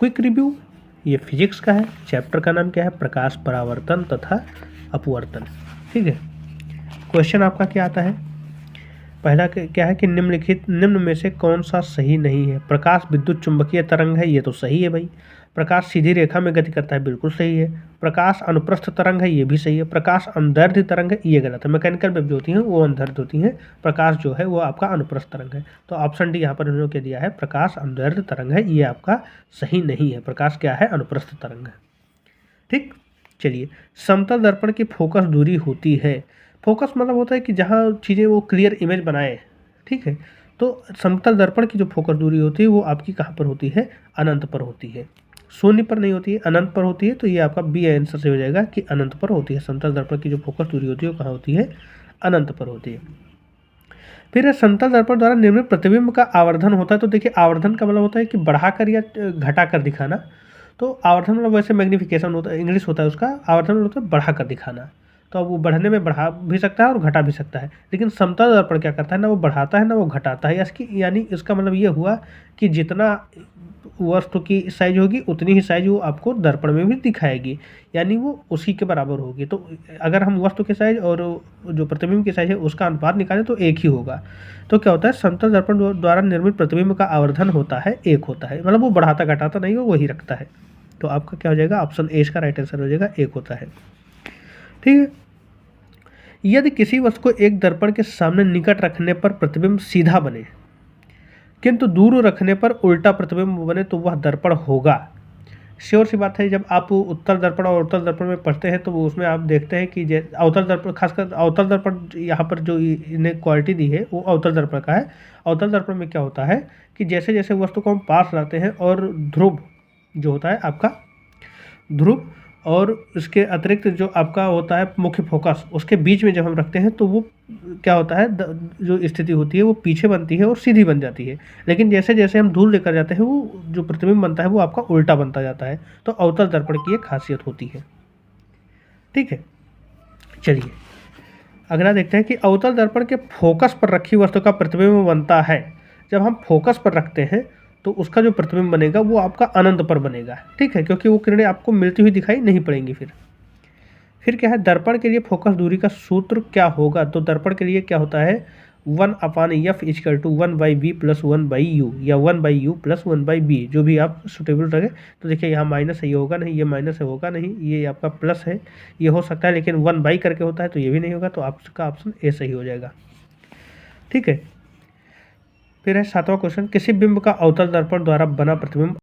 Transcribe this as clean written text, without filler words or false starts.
Quick review, ये physics का है। चैप्टर का नाम क्या है? प्रकाश परावर्तन तथा अपवर्तन। ठीक है। क्वेश्चन आपका क्या आता है? पहला क्या है कि निम्न में से कौन सा सही नहीं है? प्रकाश विद्युत चुंबकीय तरंग है, ये तो सही है भाई। प्रकाश सीधी रेखा में गति करता है, बिल्कुल सही है। प्रकाश अनुप्रस्थ तरंग है, ये भी सही है। प्रकाश अनुदैर्ध्य तरंग है, ये गलत है। मैकेनिकल वेव जो होती हैं वो अनुदैर्ध्य होती हैं, प्रकाश जो है वो आपका अनुप्रस्थ तरंग है। तो ऑप्शन डी यहाँ पर उन्होंने क्या दिया है? प्रकाश अनुदैर्ध्य तरंग है, ये आपका सही नहीं है। प्रकाश क्या है? अनुप्रस्थ तरंग है। ठीक, चलिए। समतल दर्पण की फोकस दूरी होती है। फोकस मतलब होता है कि जहाँ चीज़ें वो क्लियर इमेज बनाए। ठीक है। तो समतल दर्पण की जो फोकस दूरी होती है वो आपकी कहाँ पर होती है? अनंत पर होती है, शून्य पर नहीं होती है, अनंत पर होती है। तो ये आपका बी आंसर से हो जाएगा कि अनंत पर होती है। समतल दर्पण की जो फोकस दूरी होती है वो कहाँ होती है? अनंत पर होती है। फिर समतल दर्पण द्वारा निर्मित प्रतिबिंब का आवर्धन होता है। तो देखिए, आवर्धन का मतलब होता है कि बढ़ाकर या घटाकर दिखाना। तो आवर्धन मतलब वैसे मैग्निफिकेशन होता है, इंग्लिश होता है उसका। आवर्धन मतलब होता है बढ़ाकर दिखाना। तो अब वो बढ़ने में बढ़ा भी सकता है और घटा भी सकता है। लेकिन समतल दर्पण क्या करता है? ना वो बढ़ाता है ना वो घटाता है। यानी इसका मतलब ये हुआ कि जितना वस्तु की साइज होगी उतनी ही साइज वो आपको दर्पण में भी दिखाएगी, यानी वो उसी के बराबर होगी। तो अगर हम वस्तु के साइज और जो प्रतिबिंब की साइज है उसका अनुपात निकालें तो एक ही होगा। तो क्या होता है? समतल दर्पण द्वारा निर्मित प्रतिबिंब का आवर्धन होता है, एक होता है। मतलब वो बढ़ाता घटाता नहीं, वो वही रखता है। तो आपका क्या हो जाएगा? ऑप्शन ए इसका राइट आंसर हो जाएगा, एक होता है। ठीक है। यदि किसी वस्तु को एक दर्पण के सामने निकट रखने पर प्रतिबिंब सीधा बने किंतु दूर रखने पर उल्टा प्रतिबिंब बने तो वह दर्पण होगा। श्योर सी बात है, जब आप उत्तल दर्पण और अवतल दर्पण में पढ़ते हैं तो उसमें आप देखते हैं कि अवतल दर्पण, खासकर अवतल दर्पण, यहाँ पर जो इन्हें क्वालिटी दी है वो अवतल दर्पण का है। अवतल दर्पण में क्या होता है कि जैसे जैसे वस्तु को हम पास लाते हैं और ध्रुव जो होता है आपका, ध्रुव और इसके अतिरिक्त जो आपका होता है मुख्य फोकस, उसके बीच में जब हम रखते हैं तो वो क्या होता है? जो स्थिति होती है वो पीछे बनती है और सीधी बन जाती है। लेकिन जैसे जैसे हम दूर लेकर जाते हैं वो जो प्रतिबिंब बनता है वो आपका उल्टा बनता जाता है। तो अवतल दर्पण की एक खासियत होती है। ठीक है। चलिए अगला देखते हैं कि अवतल दर्पण के फोकस पर रखी वस्तु का प्रतिबिंब बनता है। जब हम फोकस पर रखते हैं तो उसका जो प्रतिबिंब बनेगा वो आपका अनंत पर बनेगा। ठीक है, क्योंकि वो किरणें आपको मिलती हुई दिखाई नहीं पड़ेंगी। फिर क्या है? दर्पण के लिए फोकस दूरी का सूत्र क्या होगा? तो दर्पण के लिए क्या होता है? 1/f equal to 1/b plus 1/u या 1/u प्लस 1/b, जो भी आप सुटेबल रहे। तो देखिए यहाँ माइनस है, ये होगा नहीं, ये माइनस है, होगा नहीं, ये आपका प्लस है, ये हो सकता है, लेकिन 1/, करके होता है तो ये भी नहीं होगा। तो आपका ऑप्शन ए सही हो जाएगा। ठीक है। फिर है 7वां क्वेश्चन, किसी बिंब का अवतल दर्पण द्वारा बना प्रतिबिंब